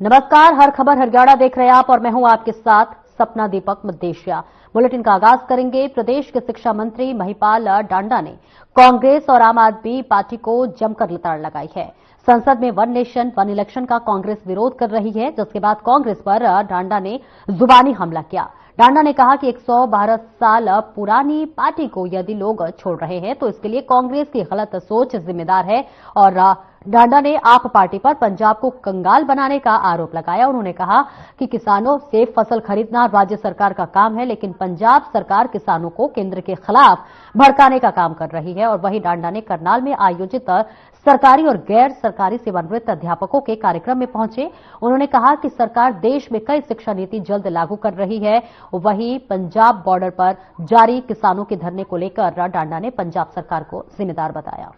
नमस्कार, हर खबर हरियाणा देख रहे हैं आप और मैं हूं आपके साथ सपना दीपक मद्देशिया। बुलेटिन का आगाज करेंगे। प्रदेश के शिक्षा मंत्री महिपाल डांडा ने कांग्रेस और आम आदमी पार्टी को जमकर लताड़ लगाई है। संसद में वन नेशन वन इलेक्शन का कांग्रेस विरोध कर रही है, जिसके बाद कांग्रेस पर डांडा ने जुबानी हमला किया। डांडा ने कहा कि 112 साल पुरानी पार्टी को यदि लोग छोड़ रहे हैं तो इसके लिए कांग्रेस की गलत सोच जिम्मेदार है और डांडा ने आप पार्टी पर पंजाब को कंगाल बनाने का आरोप लगाया। उन्होंने कहा कि किसानों से फसल खरीदना राज्य सरकार का काम है, लेकिन पंजाब सरकार किसानों को केंद्र के खिलाफ भड़काने का काम कर रही है। और वहीं डांडा ने करनाल में आयोजित सरकारी और गैर सरकारी सेवानिवृत्त अध्यापकों के कार्यक्रम में पहुंचे। उन्होंने कहा कि सरकार देश में कई शिक्षा नीति जल्द लागू कर रही है। वहीं पंजाब बॉर्डर पर जारी किसानों के धरने को लेकर डांडा ने पंजाब सरकार को जिम्मेदार बताया।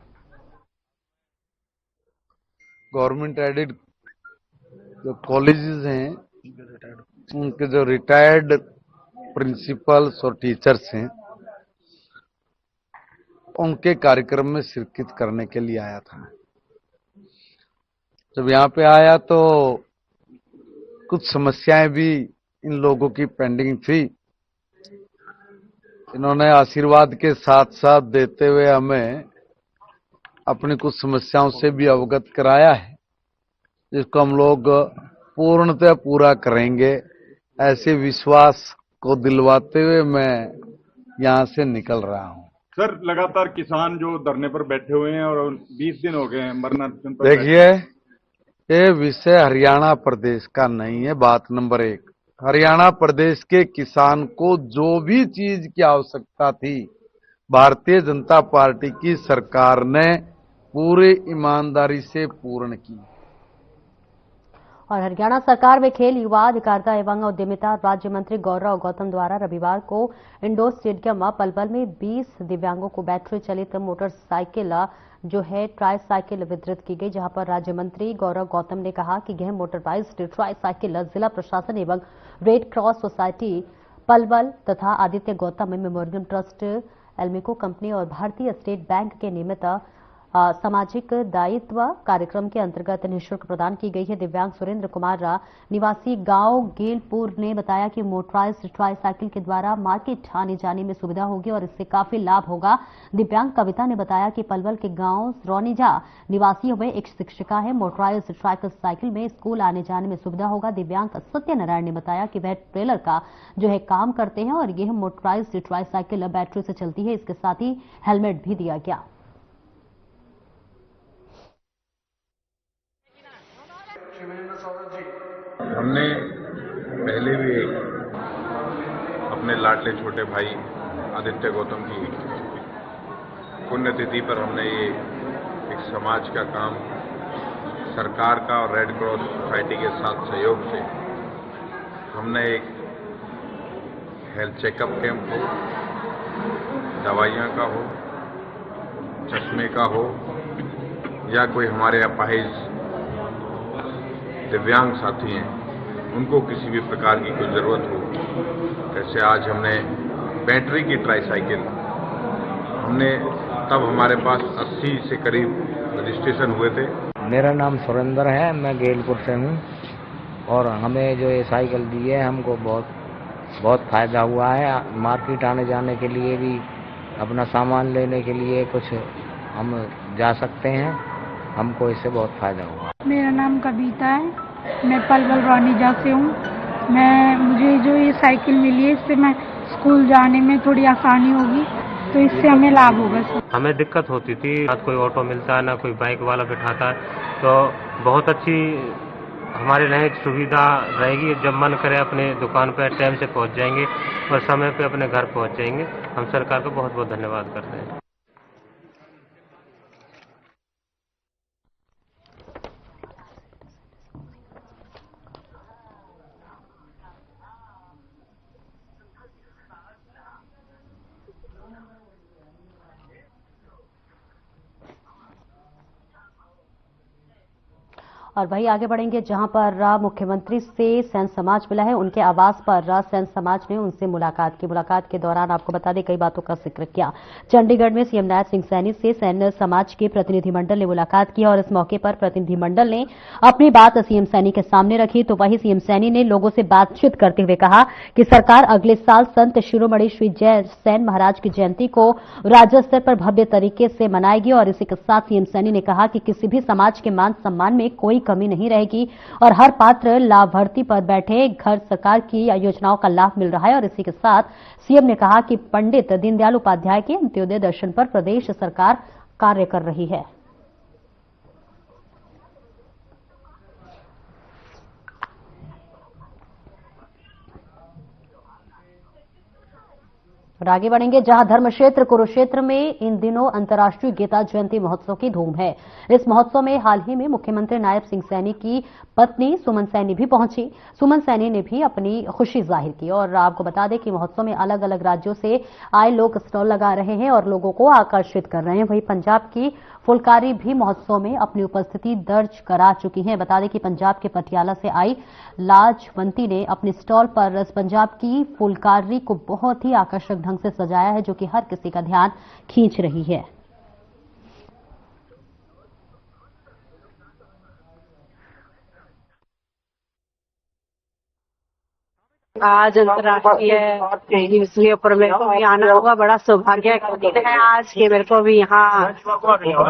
गवर्नमेंट एडेड जो कॉलेजेस हैं, उनके जो रिटायर्ड प्रिंसिपल्स और टीचर्स हैं, उनके कार्यक्रम में शिरकत करने के लिए आया था। जब यहाँ पे आया तो कुछ समस्याएं भी इन लोगों की पेंडिंग थी। इन्होंने आशीर्वाद के साथ साथ देते हुए हमें अपनी कुछ समस्याओं से भी अवगत कराया है, जिसको हम लोग पूर्णतः पूरा करेंगे, ऐसे विश्वास को दिलवाते हुए मैं यहां से निकल रहा हूं। सर, लगातार किसान जो धरने पर बैठे हुए हैं और 20 दिन हो गए हैं मरणानशन पर। देखिए, ये विषय हरियाणा प्रदेश का नहीं है। बात नंबर एक, हरियाणा प्रदेश के किसान को जो भी चीज की आवश्यकता थी, भारतीय जनता पार्टी की सरकार ने पूरी ईमानदारी से पूर्ण की। और हरियाणा सरकार में खेल, युवा अधिकारिता एवं उद्यमिता राज्य मंत्री गौरव गौतम द्वारा रविवार को इंडोर स्टेडियम पलवल में 20 दिव्यांगों को बैटरी चलित मोटरसाइकिल जो है ट्राईसाइकिल वितरित की गई, जहां पर राज्य मंत्री गौरव गौतम ने कहा कि यह मोटरवाइज्ड ट्राईसाइकिल जिला प्रशासन एवं रेड क्रॉस सोसाइटी पलवल तथा Aditya Gautam memorial trust, ALIMCO company और भारतीय स्टेट बैंक के नियमित सामाजिक दायित्व कार्यक्रम के अंतर्गत निःशुल्क प्रदान की गई है। दिव्यांग सुरेंद्र कुमार निवासी गांव गेलपुर ने बताया कि मोटराइज्ड ट्राईसाइकिल के द्वारा मार्केट आने जाने में सुविधा होगी और इससे काफी लाभ होगा। दिव्यांग कविता ने बताया कि पलवल के गांव रोनीजा निवासियों में एक शिक्षिका है। मोटराइज्ड ट्राईसाइकिल में स्कूल आने जाने में सुविधा होगा। दिव्यांग सत्यनारायण ने बताया कि वह ट्रेलर का जो है काम करते हैं और यह मोटराइज्ड ट्राईसाइकिल बैटरी से चलती है। इसके साथ ही हेलमेट भी दिया गया। हमने पहले भी अपने लाडले छोटे भाई आदित्य गौतम की पुण्यतिथि पर हमने ये एक समाज का काम सरकार का और रेड क्रॉस सोसाइटी के साथ सहयोग से हमने एक हेल्थ चेकअप कैंप हो, दवाइयाँ का हो, चश्मे का हो, या कोई हमारे अपाहिज दिव्यांग साथी हैं, उनको किसी भी प्रकार की कोई ज़रूरत हो, जैसे आज हमने बैटरी की ट्राईसाइकिल, हमने तब हमारे पास 80 से करीब रजिस्ट्रेशन हुए थे। मेरा नाम सुरेंद्र है, मैं गेलपुर से हूँ और हमें जो ये साइकिल दी है हमको बहुत फ़ायदा हुआ है। मार्केट आने जाने के लिए भी, अपना सामान लेने के लिए कुछ हम जा सकते हैं, हमको इससे बहुत फ़ायदा हुआ। मेरा नाम कविता है, मैं पलवल रोनीजा से हूँ। मुझे जो ये साइकिल मिली है, इससे मैं स्कूल जाने में थोड़ी आसानी होगी, तो इससे हमें लाभ होगा। हमें दिक्कत होती थी, ना कोई ऑटो मिलता है, ना कोई बाइक वाला बिठाता है, तो बहुत अच्छी हमारे लिए सुविधा रहेगी। जब मन करे अपने दुकान पर टाइम से पहुंच जाएंगे और समय पे अपने घर पहुंच जाएंगे। हम सरकार को बहुत बहुत धन्यवाद करते हैं। और वहीं आगे बढ़ेंगे जहां पर मुख्यमंत्री से सैन समाज मिला है। उनके आवास पर सैन समाज ने उनसे मुलाकात की। मुलाकात के दौरान आपको बता दें कई बातों का जिक्र किया। चंडीगढ़ में सीएम नायब सिंह सैनी से सैन समाज के प्रतिनिधिमंडल ने मुलाकात की और इस मौके पर प्रतिनिधिमंडल ने अपनी बात सीएम सैनी के सामने रखी। तो वहीं सीएम सैनी ने लोगों से बातचीत करते हुए कहा कि सरकार अगले साल संत शिरोमणि श्री जय सैन महाराज की जयंती को राज्य स्तर पर भव्य तरीके से मनाएगी। और इसी के साथ सीएम सैनी ने कहा कि किसी भी समाज के मान सम्मान में कोई कमी नहीं रहेगी और हर पात्र लाभार्थी पर बैठे घर सरकार की योजनाओं का लाभ मिल रहा है। और इसी के साथ सीएम ने कहा कि पंडित दीनदयाल उपाध्याय के अंत्योदय दर्शन पर प्रदेश सरकार कार्य कर रही है। और आगे बढ़ेंगे जहां धर्म क्षेत्र कुरुक्षेत्र में इन दिनों अंतर्राष्ट्रीय गीता जयंती महोत्सव की धूम है। इस महोत्सव में हाल ही में मुख्यमंत्री नायब सिंह सैनी की पत्नी सुमन सैनी भी पहुंची। सुमन सैनी ने भी अपनी खुशी जाहिर की। और आपको बता दें कि महोत्सव में अलग अलग राज्यों से आए लोग स्टॉल लगा रहे हैं और लोगों को आकर्षित कर रहे हैं। वहीं पंजाब की फुलकारी भी महोत्सव में अपनी उपस्थिति दर्ज करा चुकी हैं। बता दें कि पंजाब के पटियाला से आई लाजवंती ने अपने स्टॉल पर पंजाब की फुलकारी को बहुत ही आकर्षक ढंग से सजाया है, जो कि हर किसी का ध्यान खींच रही है। आज अंतर्राष्ट्रीय दिवसीय पर मेरे को भी आना होगा। बड़ा सौभाग्य का दिन है आज के मेरे को भी यहाँ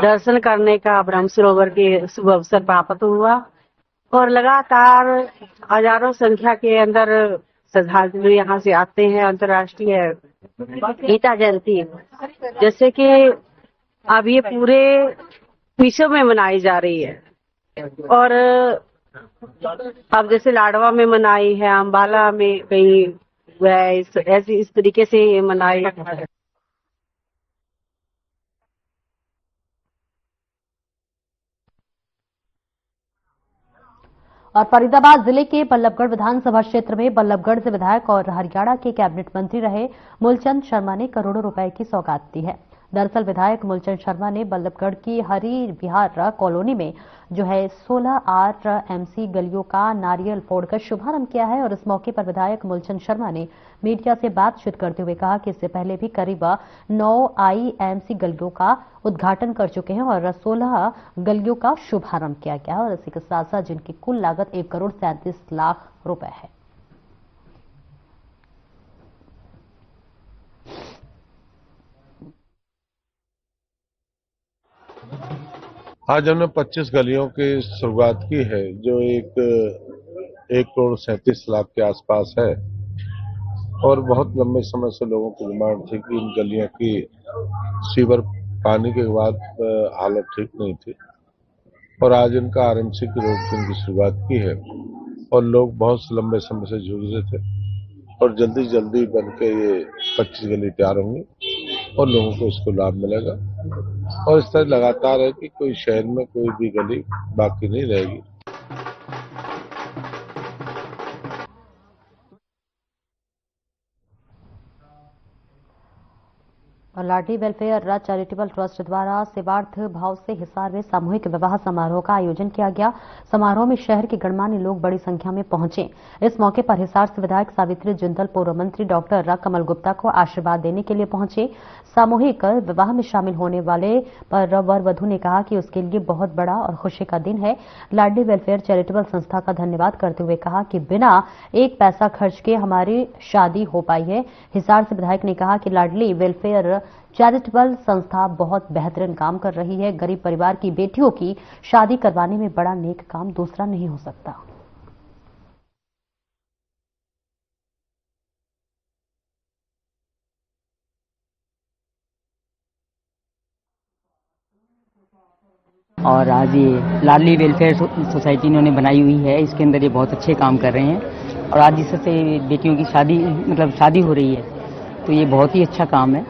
दर्शन करने का ब्रह्म सरोवर के शुभ अवसर प्राप्त हुआ। और लगातार हजारों संख्या के अंदर श्रद्धालु यहाँ से आते हैं। अंतर्राष्ट्रीय गीता जयंती जैसे कि अब ये पूरे विश्व में मनाई जा रही है। और अब जैसे लाडवा में मनाई है, अंबाला में कहीं ऐसी इस तरीके से मनाई है। और फरीदाबाद जिले के बल्लभगढ़ विधानसभा क्षेत्र में बल्लभगढ़ से विधायक और हरियाणा के कैबिनेट मंत्री रहे मूलचंद शर्मा ने करोड़ों रुपए की सौगात दी है। दरअसल विधायक मूलचंद शर्मा ने बल्लभगढ़ की हरि विहार कॉलोनी में जो है 16 RMC गलियों का नारियल फोड़कर शुभारंभ किया है। और इस मौके पर विधायक मूलचंद शर्मा ने मीडिया से बातचीत करते हुए कहा कि इससे पहले भी करीब 9 IMC गलियों का उद्घाटन कर चुके हैं और 16 गलियों का शुभारंभ किया गया है। और इसी के साथ साथ जिनकी कुल लागत 1 करोड़ 37 लाख रुपए है। आज हमने 25 गलियों की शुरुआत की है, जो 1 करोड़ 37 लाख के आसपास है। और बहुत लंबे समय से लोगों की डिमांड थी कि इन गलियों की सीवर पानी के बाद हालत ठीक नहीं थी और आज इनका RMC की रोड की इनकी शुरुआत की है। और लोग बहुत लंबे समय से जूझ रहे थे और जल्दी बन के ये 25 गली तैयार होंगी और लोगों को इसको लाभ मिलेगा। और इस तरह लगातार है कि कोई शहर में कोई भी गली बाकी नहीं रहेगी। और लाडली वेलफेयर चैरिटेबल ट्रस्ट द्वारा सेवार्थ भाव से हिसार में सामूहिक विवाह समारोह का आयोजन किया गया। समारोह में शहर के गणमान्य लोग बड़ी संख्या में पहुंचे। इस मौके पर हिसार से विधायक सावित्री जिंदल, पूर्व मंत्री डॉक्टर कमल गुप्ता को आशीर्वाद देने के लिए पहुंचे। सामूहिक विवाह में शामिल होने वाले पर वर वधू ने कहा कि उसके लिए बहुत बड़ा और खुशी का दिन है। लाडली वेलफेयर चैरिटेबल संस्था का धन्यवाद करते हुए कहा कि बिना एक पैसा खर्च के हमारी शादी हो पाई है। हिसार से विधायक ने कहा कि लाडली वेलफेयर चैरिटेबल संस्था बहुत बेहतरीन काम कर रही है। गरीब परिवार की बेटियों की शादी करवाने में बड़ा नेक काम दूसरा नहीं हो सकता। और आज ये लाडली वेलफेयर सोसाइटी इन्होंने बनाई हुई है, इसके अंदर ये बहुत अच्छे काम कर रहे हैं। और आज इससे बेटियों की शादी हो रही है, तो ये बहुत ही अच्छा काम है।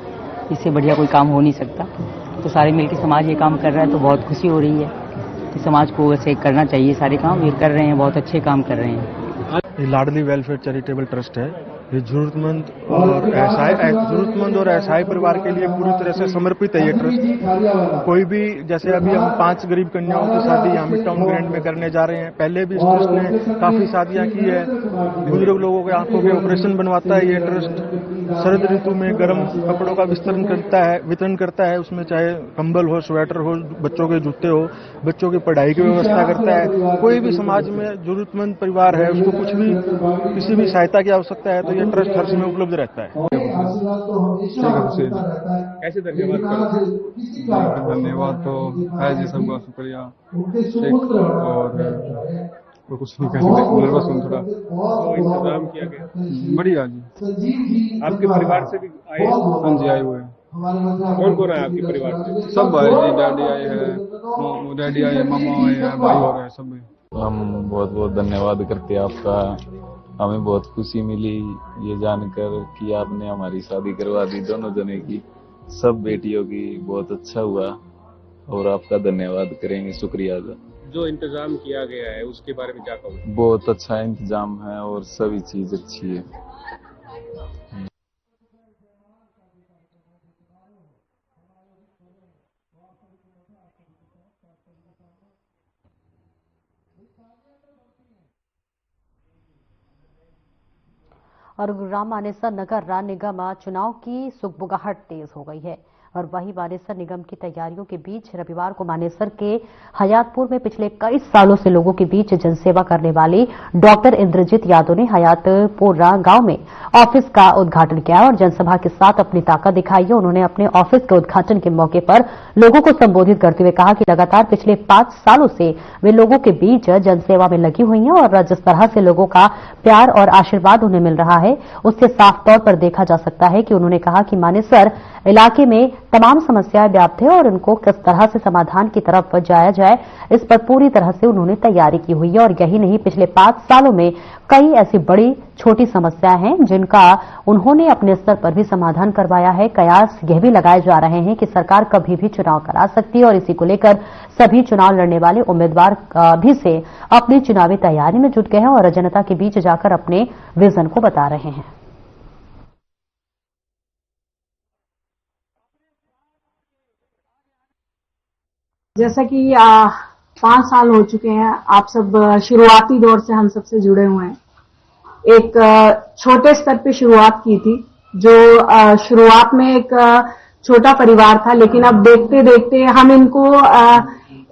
इससे बढ़िया कोई काम हो नहीं सकता। तो सारे मिलकर समाज ये काम कर रहा है तो बहुत खुशी हो रही है। तो समाज को वैसे करना चाहिए, सारे काम ये कर रहे हैं, बहुत अच्छे काम कर रहे हैं। लाडली वेलफेयर चैरिटेबल ट्रस्ट है ये जरूरतमंद और असहाय परिवार के लिए पूरी तरह से समर्पित है ये ट्रस्ट। कोई भी, जैसे अभी हम 5 गरीब कन्याओं की शादी यहाँ मिडटाउन ग्रैंड में करने जा रहे हैं। पहले भी इस ट्रस्ट ने काफी शादियां की है। बुजुर्ग लोगों के आंखों के ऑपरेशन बनवाता है ये ट्रस्ट। शरद ऋतु में गर्म कपड़ों का वितरण करता है। उसमें चाहे कंबल हो, स्वेटर हो, बच्चों के जूते हो, बच्चों की पढ़ाई की व्यवस्था करता है। कोई भी समाज में जरूरतमंद परिवार है, उसको कुछ भी, किसी भी सहायता की आवश्यकता है तो ये ट्रस्ट हर समय उपलब्ध रहता है। कैसे धन्यवाद तो है जी, सबका शुक्रिया। और कुछ नहीं कह सकते, नर्वस हूँ थोड़ा। तो इंतजाम किया गया बढ़िया जी। आपके परिवार से भी आए? हाँ जी, आए हुए हैं। कौन कौन है आपके परिवार से? सब आए जी, डैडी आए हैं, डैडी आए, मामा आए हैं, भाई हो रहे हैं, सब। हम बहुत बहुत धन्यवाद करते हैं आपका। हमें बहुत खुशी मिली ये जानकर कि आपने हमारी शादी करवा दी, दोनों जने की, सब बेटियों की। बहुत अच्छा हुआ और आपका धन्यवाद करेंगे, शुक्रिया। जो इंतजाम किया गया है उसके बारे में क्या कहोगे? बहुत अच्छा इंतजाम है और सभी चीज अच्छी है। और गुरुग्राम मानेसर नगर निगम चुनाव की सुगबुगाहट तेज हो गई है और वही मानेसर निगम की तैयारियों के बीच रविवार को मानेसर के हयातपुर में पिछले कई सालों से लोगों के बीच जनसेवा करने वाली डॉक्टर इंद्रजीत यादव ने हयातपुर गांव में ऑफिस का उद्घाटन किया और जनसभा के साथ अपनी ताकत दिखाई है। उन्होंने अपने ऑफिस के उद्घाटन के मौके पर लोगों को संबोधित करते हुए कहा कि लगातार पिछले 5 सालों से वे लोगों के बीच जनसेवा में लगी हुई हैं और जिस तरह से लोगों का प्यार और आशीर्वाद उन्हें मिल रहा है उससे साफ तौर पर देखा जा सकता है कि उन्होंने कहा कि मानेसर इलाके में तमाम समस्याएं व्याप्त है और इनको किस तरह से समाधान की तरफ जाया जाए इस पर पूरी तरह से उन्होंने तैयारी की हुई है। और यही नहीं, पिछले 5 सालों में कई ऐसी बड़ी छोटी समस्याएं हैं जिनका उन्होंने अपने स्तर पर भी समाधान करवाया है। कयास यह भी लगाए जा रहे हैं कि सरकार कभी भी चुनाव करा सकती है और इसी को लेकर सभी चुनाव लड़ने वाले उम्मीदवार भी से अपनी चुनावी तैयारी में जुट गए हैं और जनता के बीच जाकर अपने विजन को बता रहे हैं। जैसा कि 5 साल हो चुके हैं, आप सब शुरुआती दौर से हम सबसे जुड़े हुए हैं। एक छोटे स्तर पे शुरुआत की थी, जो शुरुआत में एक छोटा परिवार था, लेकिन अब देखते देखते हम इनको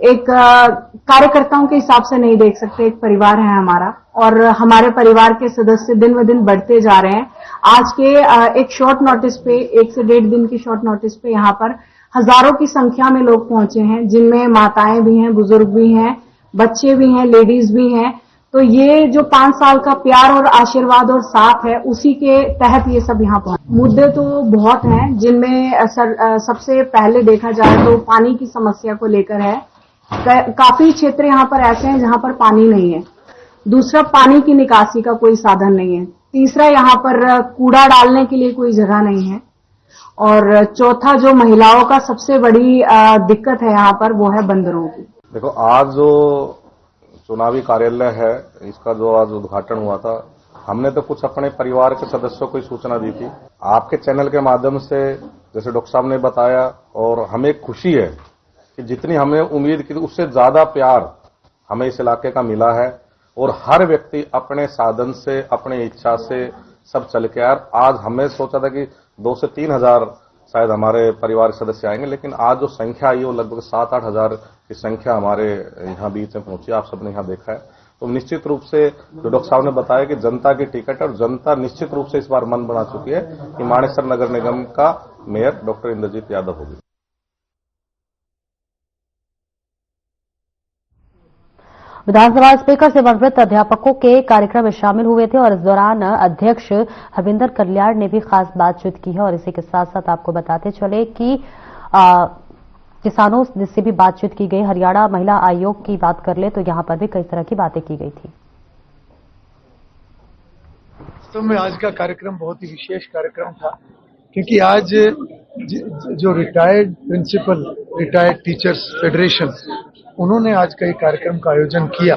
एक कार्यकर्ताओं के हिसाब से नहीं देख सकते। एक परिवार है हमारा और हमारे परिवार के सदस्य दिन ब दिन बढ़ते जा रहे हैं। आज के एक शॉर्ट नोटिस पे, 1 से 1.5 दिन की शॉर्ट नोटिस पे यहाँ पर हजारों की संख्या में लोग पहुंचे हैं, जिनमें माताएं भी हैं, बुजुर्ग भी हैं, बच्चे भी हैं, लेडीज भी हैं। तो ये जो 5 साल का प्यार और आशीर्वाद और साथ है, उसी के तहत ये सब यहाँ पहुंचे। मुद्दे तो बहुत हैं, जिनमें सबसे पहले देखा जाए तो पानी की समस्या को लेकर है। काफी क्षेत्र यहाँ पर ऐसे हैं जहाँ पर पानी नहीं है। दूसरा, पानी की निकासी का कोई साधन नहीं है। तीसरा, यहाँ पर कूड़ा डालने के लिए कोई जगह नहीं है। और चौथा, जो महिलाओं का सबसे बड़ी दिक्कत है यहाँ पर, वो है बंदरों की। देखो, आज जो चुनावी कार्यालय है, इसका जो आज उद्घाटन हुआ था, हमने तो कुछ अपने परिवार के सदस्यों को ही सूचना दी थी। आपके चैनल के माध्यम से, जैसे डॉक्टर साहब ने बताया, और हमें खुशी है कि जितनी हमें उम्मीद की उससे ज्यादा प्यार हमें इस इलाके का मिला है और हर व्यक्ति अपने साधन से, अपनी इच्छा से सब चल के यार। आज हमें सोचा था कि 2 से 3 हजार शायद हमारे परिवार के सदस्य आएंगे, लेकिन आज जो संख्या आई वो लगभग 7-8 हजार की संख्या हमारे यहाँ बीच में पहुंची। आप सबने यहाँ देखा है। तो निश्चित रूप से जो डॉक्टर साहब ने बताया कि जनता की टिकट है और जनता निश्चित रूप से इस बार मन बना चुकी है कि मानेसर नगर निगम का मेयर डॉक्टर इंद्रजीत यादव होगी। विधानसभा स्पीकर सेवानिवृत्त अध्यापकों के कार्यक्रम में शामिल हुए थे और इस दौरान अध्यक्ष हविंदर कल्याण ने भी खास बातचीत की है। और इसी के साथ साथ आपको बताते चले कि किसानों से भी बातचीत की गई। हरियाणा महिला आयोग की बात कर ले तो यहां पर भी कई तरह की बातें की गई थी। वास्तव में आज का कार्यक्रम बहुत ही विशेष कार्यक्रम था, क्योंकि आज जो retired principal, retired teachers federation, उन्होंने आज का एक कार्यक्रम का आयोजन किया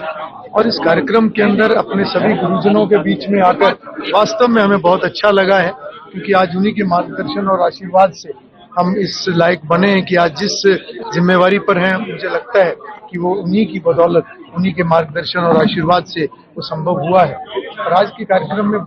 और इस कार्यक्रम के अंदर अपने सभी गुरुजनों के बीच में आकर वास्तव में हमें बहुत अच्छा लगा है, क्योंकि आज उन्हीं के मार्गदर्शन और आशीर्वाद से हम इस लायक बने हैं कि आज जिस जिम्मेवारी पर हैं, मुझे लगता है कि वो उन्हीं की बदौलत, उन्हीं के मार्गदर्शन और आशीर्वाद से वो संभव हुआ है। और आज के कार्यक्रम में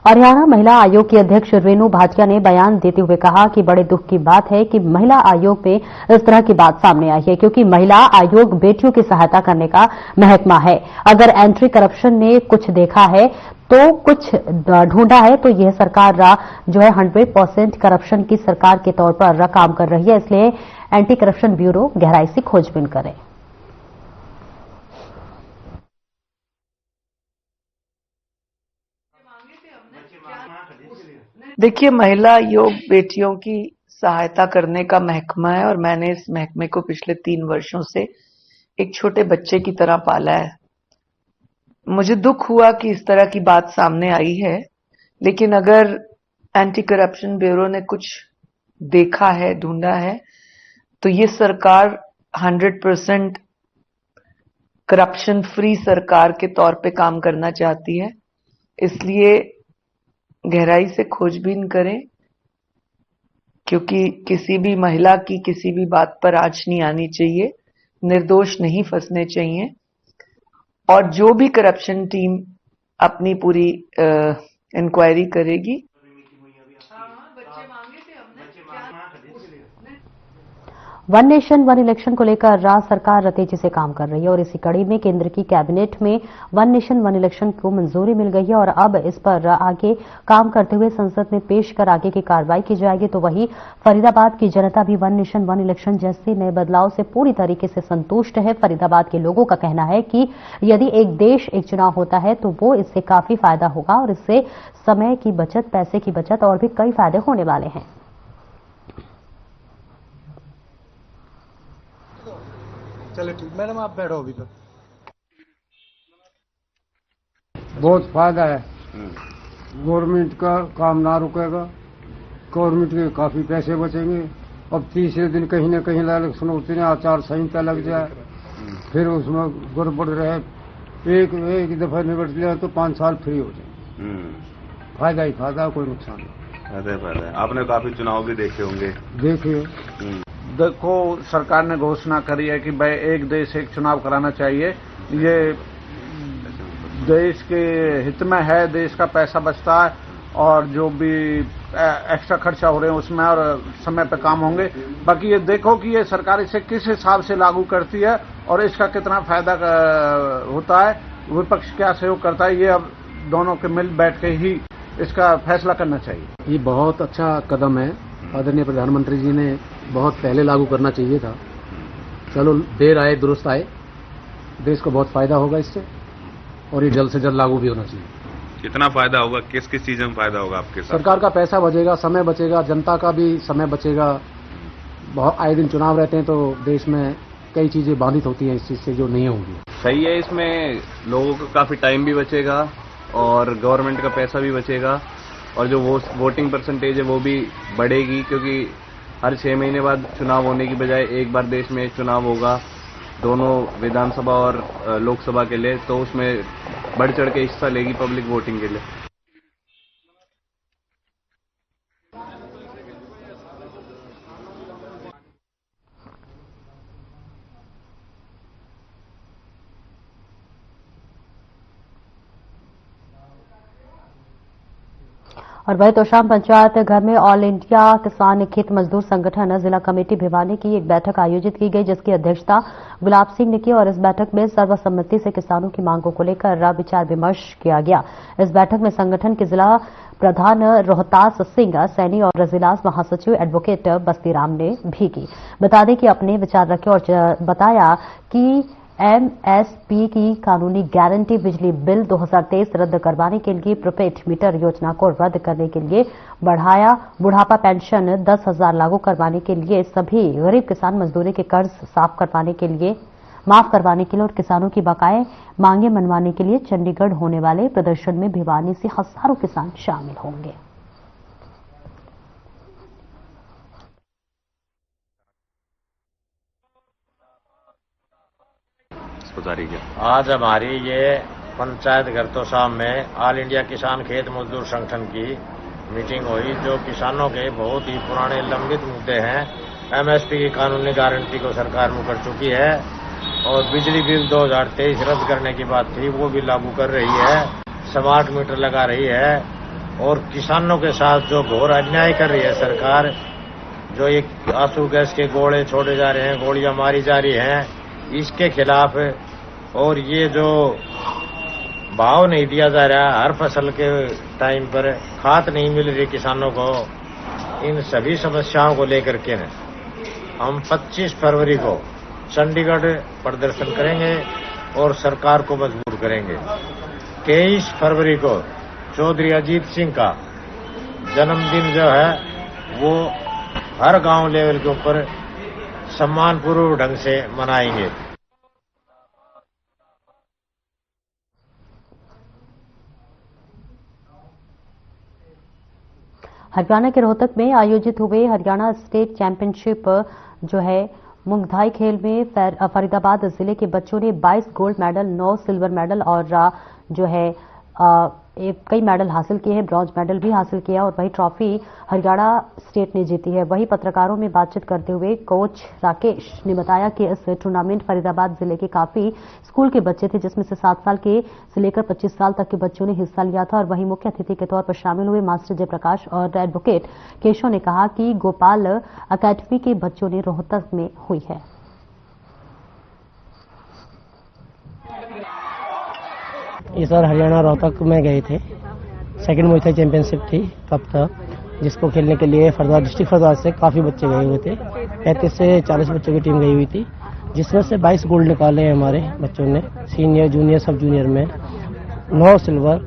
हरियाणा महिला आयोग की अध्यक्ष रेणु भाटिया ने बयान देते हुए कहा कि बड़े दुख की बात है कि महिला आयोग में इस तरह की बात सामने आई है, क्योंकि महिला आयोग बेटियों की सहायता करने का महकमा है। अगर एंटी करप्शन ने कुछ देखा है तो कुछ ढूंढा है तो यह सरकार जो है 100% करप्शन की सरकार के तौर पर काम कर रही है। इसलिए एंटी करप्शन ब्यूरो गहराई से खोजबीन करे। देखिए, महिला आयोग बेटियों की सहायता करने का महकमा है और मैंने इस महकमे को पिछले 3 वर्षों से एक छोटे बच्चे की तरह पाला है। मुझे दुख हुआ कि इस तरह की बात सामने आई है, लेकिन अगर एंटी करप्शन ब्यूरो ने कुछ देखा है, ढूंढा है, तो ये सरकार 100% करप्शन फ्री सरकार के तौर पे काम करना चाहती है। इसलिए गहराई से खोजबीन करें, क्योंकि किसी भी महिला की किसी भी बात पर आंच नहीं आनी चाहिए, निर्दोष नहीं फंसने चाहिए। और जो भी करप्शन टीम अपनी पूरी इंक्वायरी करेगी। वन नेशन वन इलेक्शन को लेकर राज्य सरकार तेजी से काम कर रही है और इसी कड़ी में केंद्र की कैबिनेट में वन नेशन वन इलेक्शन को मंजूरी मिल गई है और अब इस पर आगे काम करते हुए संसद में पेश कर आगे की कार्रवाई की जाएगी। तो वहीं फरीदाबाद की जनता भी वन नेशन वन इलेक्शन जैसे नए बदलाव से पूरी तरीके से संतुष्ट है। फरीदाबाद के लोगों का कहना है कि यदि एक देश एक चुनाव होता है तो वो इससे काफी फायदा होगा और इससे समय की बचत, पैसे की बचत और भी कई फायदे होने वाले हैं। चलो ठीक, मैडम आप बैठो अभी तक। बहुत फायदा है, गवर्नमेंट का काम ना रुकेगा, गवर्नमेंट के काफी पैसे बचेंगे। अब तीसरे दिन कहीं न कहीं इलेक्शन होते हैं, आचार संहिता लग जाए, फिर उसमें गड़बड़ रहे, एक दफा निपट लिया तो 5 साल फ्री हो जाए। फायदा ही फायदा, कोई नुकसान नहीं। फायदा। आपने काफी चुनाव भी देखे होंगे। देखिए, देखो, सरकार ने घोषणा करी है कि भाई एक देश एक चुनाव कराना चाहिए। ये देश के हित में है, देश का पैसा बचता है और जो भी एक्स्ट्रा खर्चा हो रहे हैं उसमें और समय पे काम होंगे। बाकी ये देखो कि ये सरकार इसे किस हिसाब से लागू करती है और इसका कितना फायदा होता है, विपक्ष क्या सहयोग करता है, ये अब दोनों के मिल बैठ के ही इसका फैसला करना चाहिए। ये बहुत अच्छा कदम है, आदरणीय प्रधानमंत्री जी ने बहुत पहले लागू करना चाहिए था। चलो, देर आए दुरुस्त आए, देश को बहुत फायदा होगा इससे और ये जल्द से जल्द लागू भी होना चाहिए। कितना फायदा होगा, किस किस चीजों में फायदा होगा आपके साथ? सरकार का पैसा बचेगा, समय बचेगा, जनता का भी समय बचेगा। बहुत आए दिन चुनाव रहते हैं तो देश में कई चीजें बाधित होती हैं इस चीज से, जो नहीं होंगी। सही है, इसमें लोगों का काफी टाइम भी बचेगा और गवर्नमेंट का पैसा भी बचेगा और जो वोटिंग परसेंटेज है वो भी बढ़ेगी, क्योंकि हर 6 महीने बाद चुनाव होने की बजाय एक बार देश में चुनाव होगा, दोनों विधानसभा और लोकसभा के लिए, तो उसमें बढ़ चढ़ के हिस्सा लेगी पब्लिक वोटिंग के लिए। और वही तोशाम पंचायत घर में ऑल इंडिया किसान खेत मजदूर संगठन जिला कमेटी भिवानी की एक बैठक आयोजित की गई, जिसकी अध्यक्षता गुलाब सिंह ने की और इस बैठक में सर्वसम्मति से किसानों की मांगों को लेकर विचार विमर्श किया गया। इस बैठक में संगठन के जिला प्रधान रोहतास सिंह सैनी और जिला महासचिव एडवोकेट बस्तीराम ने भी की। बता दें कि अपने विचार रखे और बताया कि एमएसपी की कानूनी गारंटी बिजली बिल 2023 रद्द करवाने के लिए प्रीपेड मीटर योजना को रद्द करने के लिए बढ़ाया, बुढ़ापा पेंशन 10,000 लागू करवाने के लिए, सभी गरीब किसान मजदूरी के कर्ज माफ करवाने के लिए और किसानों की बकाये मांगे मनवाने के लिए चंडीगढ़ होने वाले प्रदर्शन में भिवानी से हजारों किसान शामिल होंगे। आज हमारी ये पंचायत घर तो शाम में ऑल इंडिया किसान खेत मजदूर संगठन की मीटिंग हुई, जो किसानों के बहुत ही पुराने लंबित मुद्दे हैं। एमएसपी की कानूनी गारंटी को सरकार मुकर चुकी है और बिजली बिल 2023 रद्द करने की बात थी, वो भी लागू कर रही है। स्मार्ट मीटर लगा रही है और किसानों के साथ जो घोर अन्याय कर रही है सरकार, जो एक आंसू गैस के गोले छोड़े जा रहे हैं, गोलियां मारी जा रही हैं, इसके खिलाफ। और ये जो भाव नहीं दिया जा रहा हर फसल के टाइम पर, खाद नहीं मिल रही किसानों को, इन सभी समस्याओं को लेकर के हम 25 फरवरी को चंडीगढ़ प्रदर्शन करेंगे और सरकार को मजबूर करेंगे। 23 फरवरी को चौधरी अजीत सिंह का जन्मदिन जो है वो हर गांव लेवल के ऊपर सम्मानपूर्वक ढंग से मनाएंगे। हरियाणा के रोहतक में आयोजित हुए हरियाणा स्टेट चैंपियनशिप जो है मुंगथाई खेल में फरीदाबाद जिले के बच्चों ने 22 गोल्ड मेडल, 9 सिल्वर मेडल और जो है कई मेडल हासिल किए हैं, ब्रॉन्ज मेडल भी हासिल किया और वही ट्रॉफी हरियाणा स्टेट ने जीती है। वही पत्रकारों में बातचीत करते हुए कोच राकेश ने बताया कि इस टूर्नामेंट फरीदाबाद जिले के काफी स्कूल के बच्चे थे, जिसमें से 7 साल के से लेकर 25 साल तक के बच्चों ने हिस्सा लिया था। और वहीं मुख्य अतिथि के तौर पर शामिल हुए मास्टर जयप्रकाश और एडवोकेट केशव ने कहा कि गोपाल अकेडमी के बच्चों ने रोहतक में हुई है। इस बार हरियाणा रोहतक में गए थे, सेकंड मुंगथाई चैंपियनशिप थी कप था, जिसको खेलने के लिए फरीदाबाद डिस्ट्रिक्ट फरीदाबाद से काफ़ी बच्चे गए हुए थे। 35 से 40 बच्चों की टीम गई हुई थी, जिसमें से 22 गोल्ड निकाले हैं हमारे बच्चों ने, सीनियर जूनियर सब जूनियर में 9 सिल्वर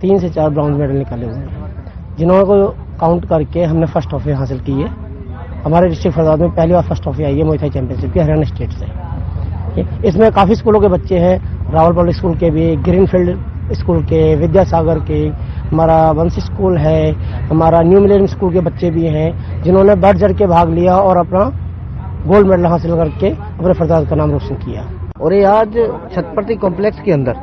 3 से 4 ब्रॉन्ज मेडल निकाले हुए हैं, जिन्होंने को काउंट करके हमने फर्स्ट ट्रॉफी हासिल की है। हमारे डिस्ट्रिक्ट फरीदाबाद में पहली बार फर्स्ट ट्रॉफी आई है मुंगथाई चैंपियनशिप की हरियाणा स्टेट से। इसमें काफ़ी स्कूलों के बच्चे हैं, रावल पब्लिक स्कूल के भी, ग्रीनफील्ड स्कूल के, विद्यासागर के, हमारा वंशी स्कूल है, हमारा न्यू मिलेनियम स्कूल के बच्चे भी हैं, जिन्होंने बढ़ चढ़ के भाग लिया और अपना गोल्ड मेडल हासिल करके अपने फरीदाबाद का नाम रोशन किया। और ये आज छत्रपति कॉम्प्लेक्स के अंदर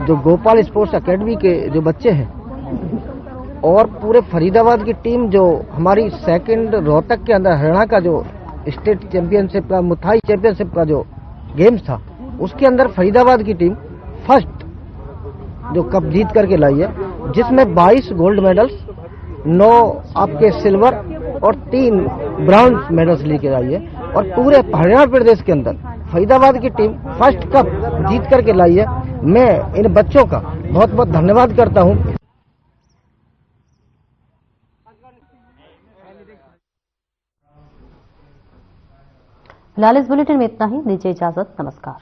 जो गोपाल स्पोर्ट्स एकेडमी के जो बच्चे हैं और पूरे फरीदाबाद की टीम, जो हमारी सेकंड रोहतक के अंदर हरियाणा का जो स्टेट चैंपियनशिप का मुंगथाई चैंपियनशिप का जो गेम्स था, उसके अंदर फरीदाबाद की टीम फर्स्ट जो कप जीत करके लाई है, जिसमें 22 गोल्ड मेडल्स, 9 आपके सिल्वर और 3 ब्रॉन्ज मेडल्स लेके आई है। और पूरे हरियाणा प्रदेश के अंदर फरीदाबाद की टीम फर्स्ट कप जीत करके लाई है। मैं इन बच्चों का बहुत बहुत धन्यवाद करता हूं। फिलहाल इस बुलेटिन में इतना ही, दीजिए इजाजत, नमस्कार।